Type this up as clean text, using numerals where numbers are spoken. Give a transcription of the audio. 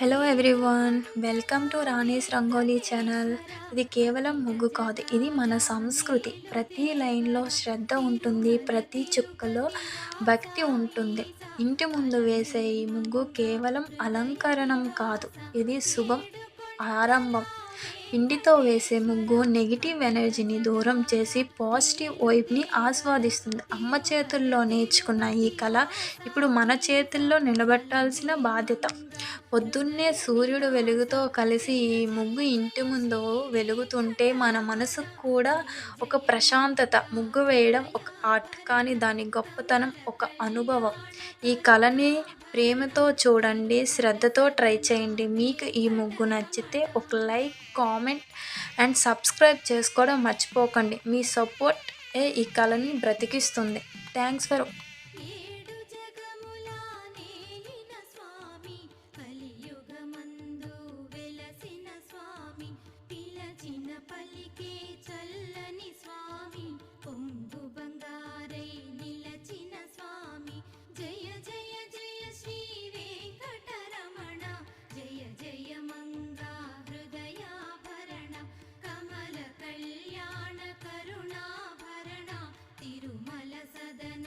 Hello everyone, welcome to Rani's rangoli channel. ఇది కేవలం ముగ్గు కాదు, ఇది మన సంస్కృతి. ప్రతి లైన్లో శ్రద్ధ ఉంటుంది, ప్రతి చుక్కలో భక్తి ఉంటుంది. ఇంటి ముందు వేసే ఈ ముగ్గు కేవలం అలంకరణం కాదు, ఇది శుభం ఆరంభం. పిండితో వేసే ముగ్గు నెగిటివ్ ఎనర్జీని దూరం చేసి పాజిటివ్ వైబ్ని ఆస్వాదిస్తుంది. అమ్మ చేతుల్లో నేర్చుకున్న ఈ కళ ఇప్పుడు మన చేతుల్లో నిలబెట్టాల్సిన బాధ్యత. పొద్దున్నే సూర్యుడు వెలుగుతో కలిసి ఈ ముగ్గు ఇంటి ముందు వెలుగుతుంటే మన మనసుకు కూడా ఒక ప్రశాంతత. ముగ్గు వేయడం ఒక ఆర్ట్, కానీ దాని గొప్పతనం ఒక అనుభవం. ఈ కళని ప్రేమతో చూడండి, శ్రద్ధతో ట్రై చేయండి. మీకు ఈ ముగ్గు నచ్చితే ఒక లైక్, కామెంట్ అండ్ సబ్స్క్రైబ్ చేసుకోవడం మర్చిపోకండి. మీ సపోర్ట్ ఈ కళని బ్రతికిస్తుంది. Thanks for